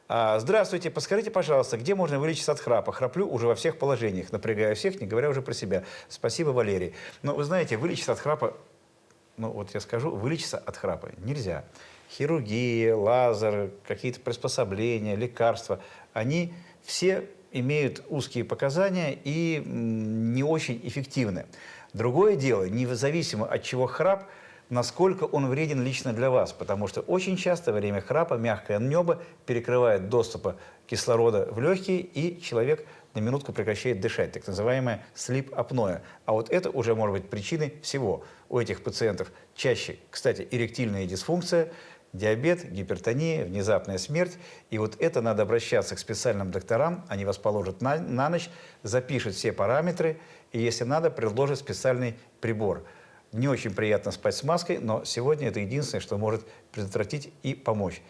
Здравствуйте, подскажите, пожалуйста, где можно вылечиться от храпа? Храплю уже во всех положениях, напрягаю всех, не говоря уже про себя. Спасибо, Валерий. Но вы знаете, вылечиться от храпа, ну вот я скажу, вылечиться от храпа нельзя. Хирургия, лазер, какие-то приспособления, лекарства, они все имеют узкие показания и не очень эффективны. Другое дело, независимо от чего храп, насколько он вреден лично для вас, потому что очень часто во время храпа мягкое небо перекрывает доступа кислорода в легкие, и человек на минутку прекращает дышать, так называемая слип-апноэ. А вот это уже может быть причиной всего. У этих пациентов чаще, кстати, эректильная дисфункция, диабет, гипертония, внезапная смерть. И вот это надо обращаться к специальным докторам, они вас положат на ночь, запишут все параметры, и если надо, предложат специальный прибор. Не очень приятно спать с маской, но сегодня это единственное, что может предотвратить и помочь.